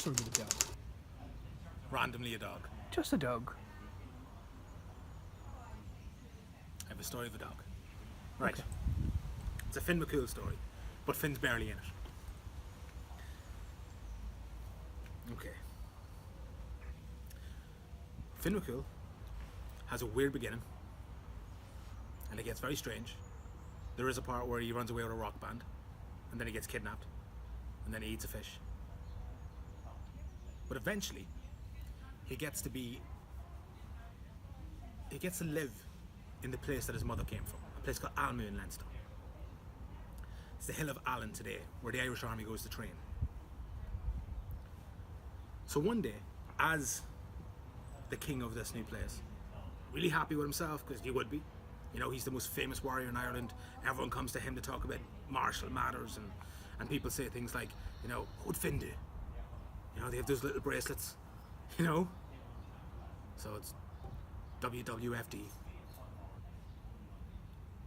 story about a dog. Randomly a dog. Just a dog. I have a story of a dog. Right. Okay. It's a Finn McCool story, but Finn's barely in it. Okay. Finn McCool has a weird beginning, and it gets very strange. There is a part where he runs away with a rock band, and then he gets kidnapped, and then he eats a fish. But eventually, he gets to live in the place that his mother came from, a place called Almu in Leinster. It's the Hill of Allen today, where the Irish Army goes to train. So one day, as the king of this new place, really happy with himself, because he would be. You know, he's the most famous warrior in Ireland. Everyone comes to him to talk about martial matters, and people say things like, you know, what'd Finn do? You know, they have those little bracelets, you know? So it's WWFD. And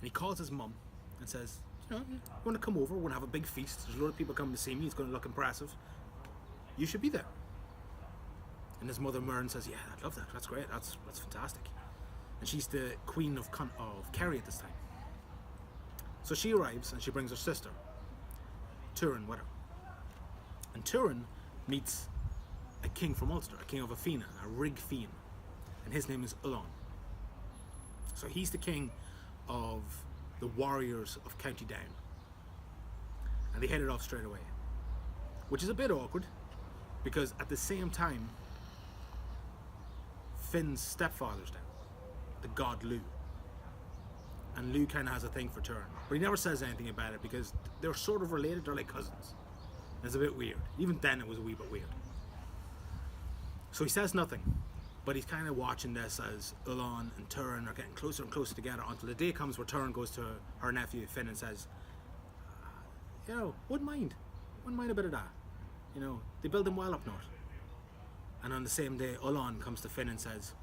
he calls his mum and says, you know, you want to come over, we're going to have a big feast. There's a lot of people coming to see me, it's going to look impressive. You should be there. And his mother Myrn says, yeah, I'd love that, that's great, that's fantastic. And she's the queen of Kerry at this time. So she arrives and she brings her sister, Turin, with her. And Turin meets a king from Ulster, a king of a Fianna, a Rig Fiann, and his name is Ullán. So he's the king of the warriors of County Down. And they headed off straight away, which is a bit awkward, because at the same time, Finn's stepfather's down, the god Lugh. And Lugh kind of has a thing for Turin, but he never says anything about it because they're sort of related, they're like cousins. It's a bit weird. Even then it was a wee bit weird. So he says nothing, but he's kind of watching this as Ullán and Turin are getting closer and closer together until the day comes where Turin goes to her nephew Finn and says, you know, wouldn't mind a bit of that. You know, they build them well up north. And on the same day, Ullán comes to Finn and says,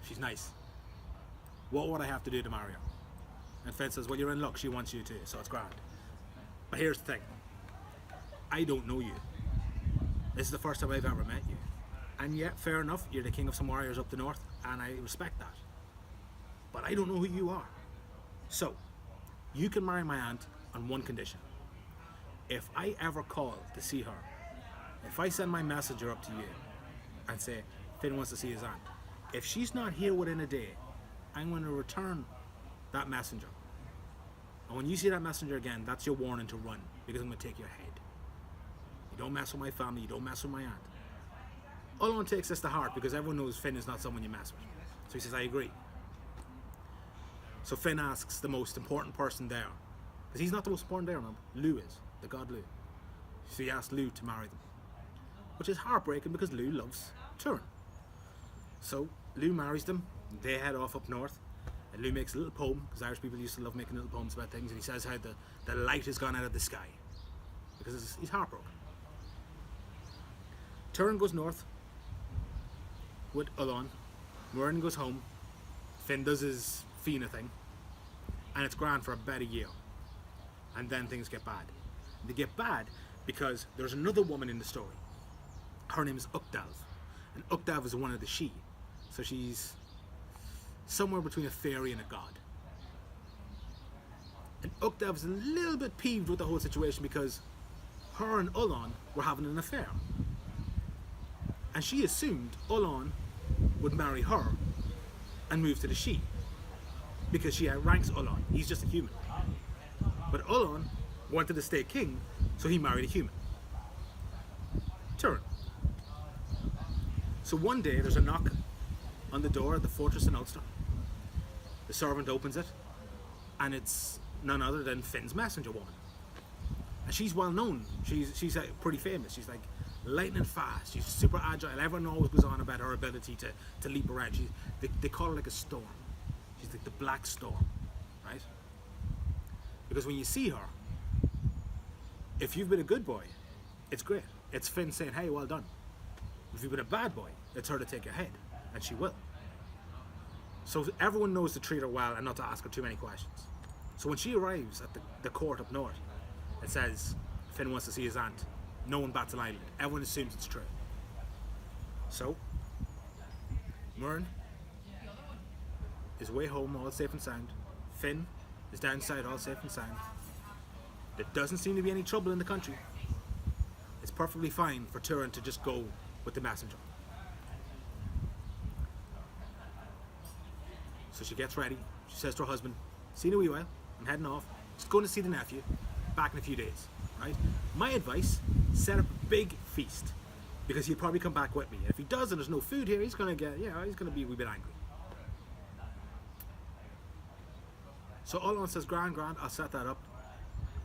she's nice. What would I have to do to marry her? And Finn says, well, you're in luck, she wants you to, so it's grand. But here's the thing. I don't know you. This is the first time I've ever met you. And yet, fair enough, you're the king of some warriors up the north, and I respect that. But I don't know who you are. So, you can marry my aunt on one condition. If I ever call to see her, if I send my messenger up to you and say, Finn wants to see his aunt, if she's not here within a day, I'm going to return that messenger. And when you see that messenger again, that's your warning to run, because I'm going to take your head. You don't mess with my family, you don't mess with my aunt. Ullán takes this to heart because everyone knows Finn is not someone you mess with. So he says, I agree. So Finn asks the most important person there, because he's not the most important there, remember? Lugh is, the god Lugh. So he asks Lugh to marry them, which is heartbreaking because Lugh loves Turin. So Lugh marries them, they head off up north, and Lugh makes a little poem, because Irish people used to love making little poems about things, and he says how the light has gone out of the sky, because he's heartbroken. Turin goes north with Ullán, Myrn goes home, Finn does his Fianna thing, and it's grand for about a year. And then things get bad. They get bad because there's another woman in the story. Her name is Uchtdal, and Uchtdal is one of the She. So she's somewhere between a fairy and a god. And Uchtdal is a little bit peeved with the whole situation because her and Ullán were having an affair. And she assumed Ullán would marry her and move to the She, because she outranks Ullán. He's just a human. But Ullán wanted to stay king, so he married a human, Turin. So one day there's a knock on the door at the fortress in Ulster. The servant opens it, and it's none other than Finn's messenger woman. And she's well known. She's pretty famous. She's like lightning fast. She's super agile. Everyone always goes on about her ability to leap around. They call her like a storm. She's like the black storm, right? Because when you see her, if you've been a good boy, it's great. It's Finn saying, hey, well done. If you've been a bad boy, it's her to take your head, and she will. So everyone knows to treat her well and not to ask her too many questions. So when she arrives at the court up north, it says, Finn wants to see his aunt. No one bats an eyelid. Everyone assumes it's true. So, Myrn is way home, all safe and sound. Finn is downside, all safe and sound. There doesn't seem to be any trouble in the country. It's perfectly fine for Turin to just go with the messenger. So she gets ready. She says to her husband, "See you in a wee while. I'm heading off. Just going to see the nephew. Back in a few days." Right? My advice, set up a big feast. Because he'll probably come back with me. And if he does and there's no food here, he's going to get, he's going to be a wee bit angry. So Olon says, grand, I'll set that up.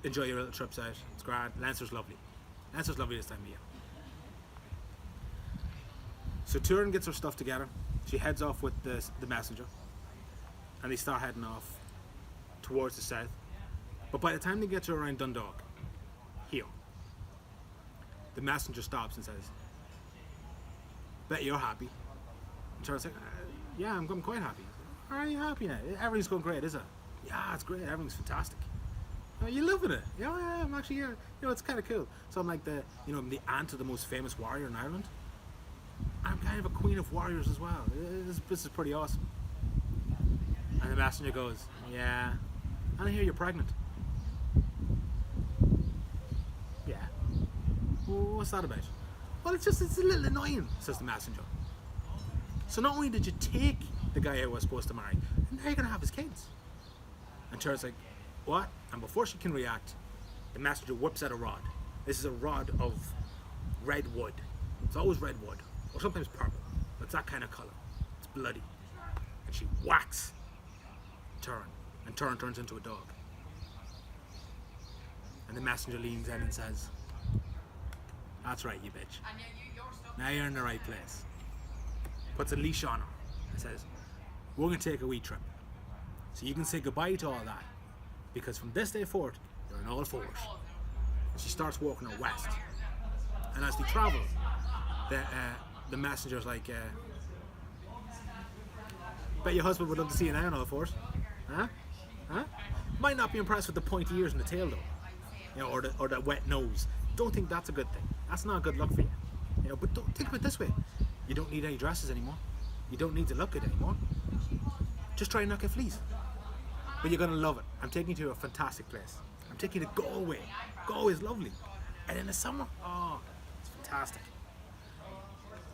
Enjoy your little trips out. It's grand. Leinster's lovely. Leinster's lovely this time of year. So Turin gets her stuff together. She heads off with the messenger. And they start heading off towards the south. But by the time they get to around Dundalk, here, the messenger stops and says, "Bet you're happy." And Turin's like, "Yeah, I'm quite happy." "Are you happy now? Everything's going great, is it?" "Yeah, it's great. Everything's fantastic." "Are you loving it?" "Yeah, I'm actually here. It's kind of cool." So I'm like I'm the aunt of the most famous warrior in Ireland. I'm kind of a queen of warriors as well. This is pretty awesome. And the messenger goes, "Yeah, and I hear you're pregnant." "Yeah. Well, what's that about?" "Well, it's a little annoying," says the messenger. "So not only did you take the guy I was supposed to marry, now you're going to have his kids." And Turin's like, "What?" And before she can react, the messenger whips out a rod. This is a rod of red wood. It's always red wood, or sometimes purple. It's that kind of colour. It's bloody. And she whacks Turin, and Turin turns into a dog. And the messenger leans in and says, "That's right, you bitch. Now you're in the right place." Puts a leash on her and says, "We're going to take a wee trip. So you can say goodbye to all that. Because from this day forward, you're in all fours." And she starts walking her west. And as they travel, the messenger's like, "Bet your husband would love to see you now in all fours. Huh? Might not be impressed with the pointy ears and the tail though. Or that wet nose. Don't think that's a good thing. That's not good luck for you. But don't think of it this way. You don't need any dresses anymore. You don't need to look good anymore. Just try and not get fleas. But you're gonna love it. I'm taking you to a fantastic place. I'm taking you to Galway. Galway is lovely. And in the summer, it's fantastic."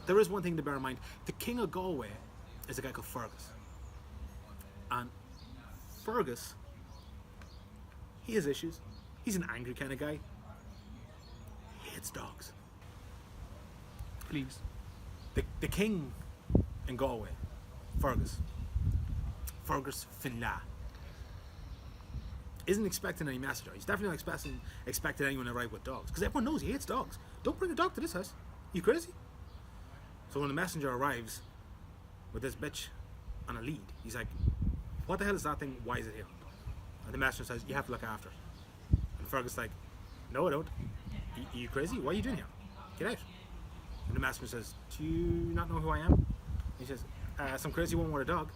There is one thing to bear in mind. The king of Galway is a guy called Fergus. And Fergus, he has issues. He's an angry kind of guy. He hates dogs. Please. The king in Galway, Fergus Finla, isn't expecting any messenger. He's definitely not expecting anyone to arrive with dogs. Because everyone knows he hates dogs. Don't bring a dog to this house. You crazy? So when the messenger arrives with this bitch on a lead, he's like, "What the hell is that thing? Why is it here?" And the messenger says, "You have to look after it." And Fergus is like, "No, I don't. Are you crazy? What are you doing here? Get out." And the messenger says, "Do you not know who I am?" He says, "Some crazy woman with a dog."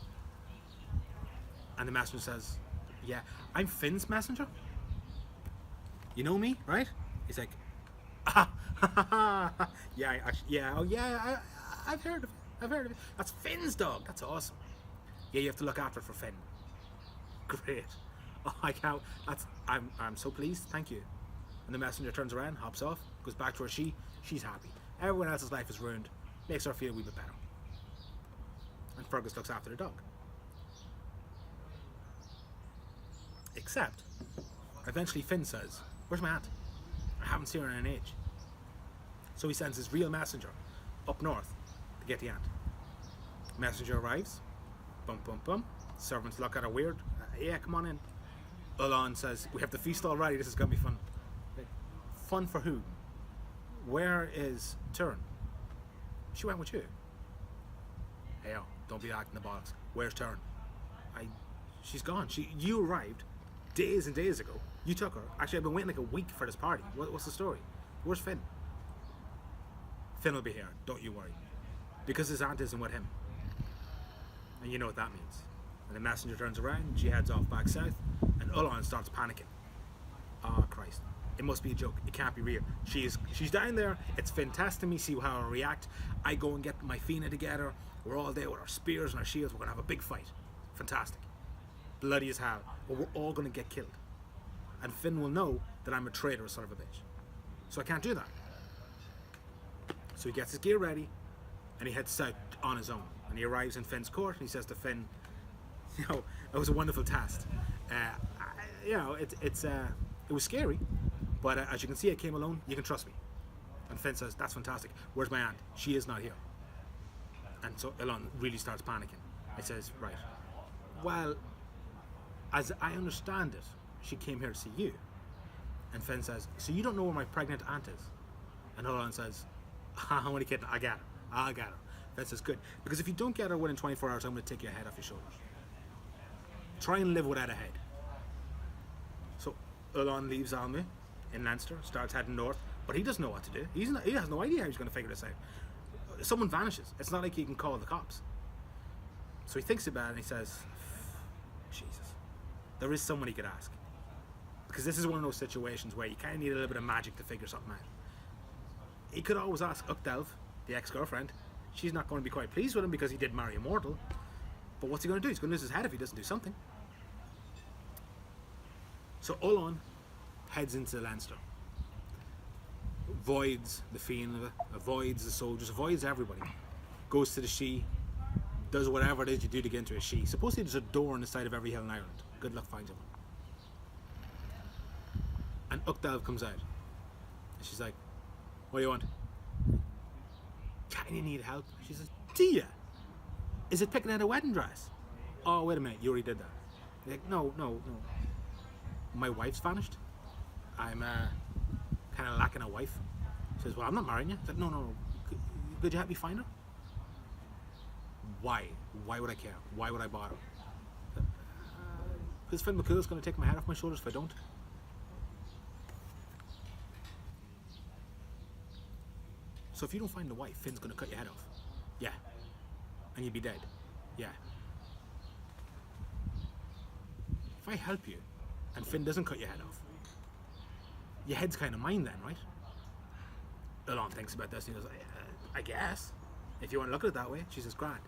And the messenger says, "Yeah, I'm Finn's messenger. You know me, right?" He's like, "Yeah, I've heard of it. That's Finn's dog. That's awesome. Yeah, you have to look after it for Finn." "Great. Oh, I can't. I'm so pleased. Thank you." And the messenger turns around, hops off, goes back to her. She's happy. Everyone else's life is ruined. Makes her feel a wee bit better. And Fergus looks after the dog. Except, eventually Finn says, "Where's my aunt? I haven't seen her in an age." So he sends his real messenger up north to get the aunt. Messenger arrives. Bum, bum, bum. Servants look at her weird. "Yeah, come on in." Olon says, "We have the feast already. This is going to be fun." Like, fun for who? Where is Turin? She went with you. Hey, don't be acting the bollocks. Where's Turin? She's gone. You arrived days and days ago. You took her. Actually, I've been waiting like a week for this party. What's the story? Where's Finn? Finn will be here. Don't you worry. Because his aunt isn't with him. And you know what that means. And the messenger turns around. She heads off back south. And Olon starts panicking. Ah, Christ. It must be a joke. It can't be real. She's down there. It's Finn testing me, see how I react. I go and get my Fina together. We're all there with our spears and our shields. We're going to have a big fight. Fantastic. Bloody as hell. But we're all going to get killed. And Finn will know that I'm a traitor, son of a bitch. So I can't do that. So he gets his gear ready and he heads south on his own. And he arrives in Finn's court and he says to Finn, you know, it was a wonderful test. You know, it was scary, but as you can see, I came alone. You can trust me. And Finn says, that's fantastic. Where's my aunt? She is not here. And so Elon really starts panicking. He says, right, well, as I understand it, she came here to see you. And Finn says, so you don't know where my pregnant aunt is? And Elon says, I'm only kidding, I got her. I got her. Finn says, good. Because if you don't get her within 24 hours, I'm going to take your head off your shoulders. Try and live without a head. So Elon leaves Alma in Leinster, starts heading north, but he doesn't know what to do. He has no idea how he's going to figure this out. Someone vanishes. It's not like he can call the cops. So he thinks about it and he says, Jesus, there is someone he could ask. Because this is one of those situations where you kind of need a little bit of magic to figure something out. He could always ask Uchtdalv, the ex-girlfriend. She's not going to be quite pleased with him because he did marry a mortal. But what's he going to do? He's going to lose his head if he doesn't do something. So Olon heads into Leinster. Avoids the Fianna, avoids the soldiers, avoids everybody. Goes to the She, does whatever it is you do to get into a She. Supposedly there's a door on the side of every hill in Ireland. Good luck finding one. And Uchtdalv comes out. And she's like, what do you want? Can you need help? She says, do you? Is it picking out a wedding dress? Oh, wait a minute, you already did that. You're like, no. My wife's vanished. I'm kind of lacking a wife. She says, well, I'm not marrying you. I said, no. Could you help me find her? Why? Why would I care? Why would I bother? Because Finn McCool's going to take my head off my shoulders if I don't. So if you don't find the wife, Finn's going to cut your head off. Yeah. And you'd be dead. Yeah. If I help you, and Finn doesn't cut your head off, your head's kind of mine then, right? Elon thinks about this and he goes, I guess. If you want to look at it that way, she says, grand.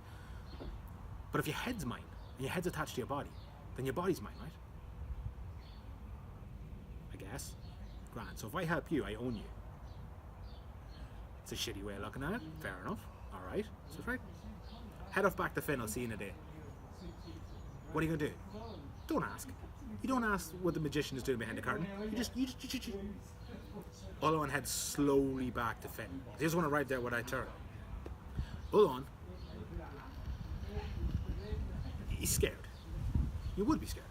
But if your head's mine, and your head's attached to your body, then your body's mine, right? I guess. Grand. So if I help you, I own you. It's a shitty way of looking at it. Fair enough. Alright. So right. Head off back to Finn, I'll see you in a day. What are you going to do? Don't ask. You don't ask what the magician is doing behind the curtain. You just. Olon heads slowly back to Finn. He doesn't want to ride there when I turn. Olon, he's scared. You would be scared.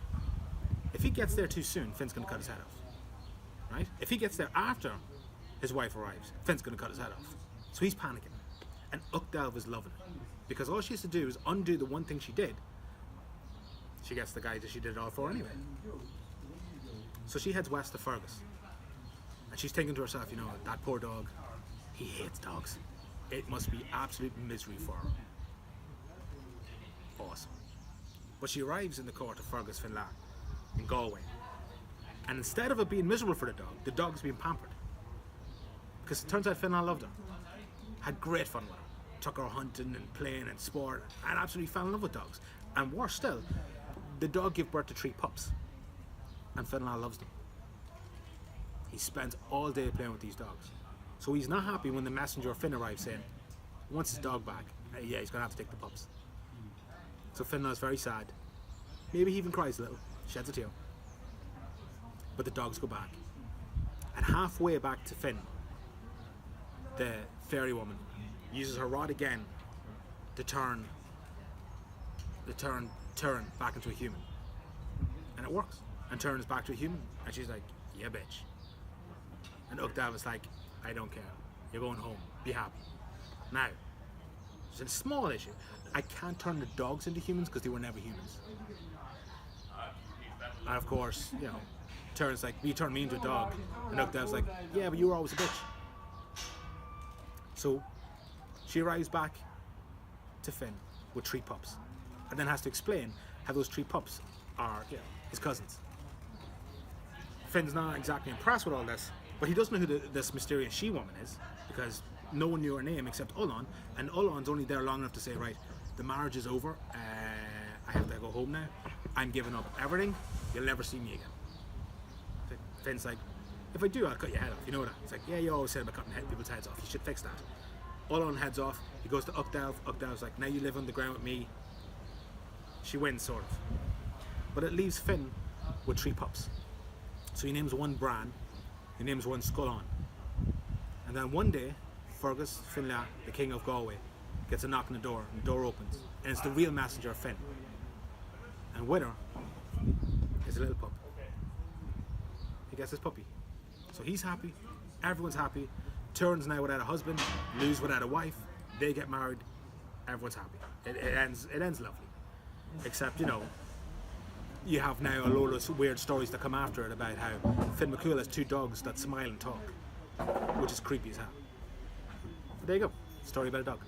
If he gets there too soon, Finn's going to cut his head off. Right? If he gets there after his wife arrives, Finn's going to cut his head off. So he's panicking. And Uchtdalv is loving it. Because all she has to do is undo the one thing she did. She gets the guy that she did it all for anyway. So she heads west to Fergus. And she's thinking to herself, you know, that poor dog, he hates dogs. It must be absolute misery for her. Awesome. But she arrives in the court of Fergus Finlay in Galway. And instead of it being miserable for the dog's being pampered. Because it turns out Finlay loved her. Had great fun with her. Took her hunting and playing and sport and absolutely fell in love with dogs. And worse still, the dog gave birth to 3 pups. And Finlay loves them. He spends all day playing with these dogs. So he's not happy when the messenger Finn arrives saying, he wants his dog back. Yeah, he's going to have to take the pups. So Finlay's very sad. Maybe he even cries a little, sheds a tear. But the dogs go back. And halfway back to Finn, the fairy woman uses her rod again to turn back into a human. And it works. And turns back to a human. And she's like, yeah, bitch. And Uchtdalv is like, I don't care. You're going home. Be happy. Now, it's a small issue. I can't turn the dogs into humans because they were never humans. And of course, you know, Turns like, you turned me into a dog. And Uchtdalv's like, yeah, but you were always a bitch. So she arrives back to Finn with 3 pups. And then has to explain how those 3 pups are, you know, his cousins. Finn's not exactly impressed with all this, but he doesn't know who this mysterious she-woman is, because no one knew her name except Ullon, and Ullon's only there long enough to say, right, the marriage is over, I have to go home now, I'm giving up everything, you'll never see me again. Finn's like, if I do, I'll cut your head off, you know that? It's like, yeah, you always said about cutting people's heads off, you should fix that. Ullon heads off, he goes to Uchtdalf, Uchtdalf's like, now you live on the ground with me. She wins, sort of. But it leaves Finn with 3 pups. So he names one Bran, he names one Scullon. And then one day, Fergus Finlay, the king of Galway, gets a knock on the door, and the door opens, and it's the real messenger of Finn. And with her is a little pup. He gets his puppy. So he's happy, everyone's happy. Tyrion's now without a husband, Lou's without a wife, they get married, everyone's happy. It ends lovely. Except, you know, you have now a load of weird stories that come after it about how Finn McCool has 2 dogs that smile and talk, which is creepy as hell. But there you go, story about a dog.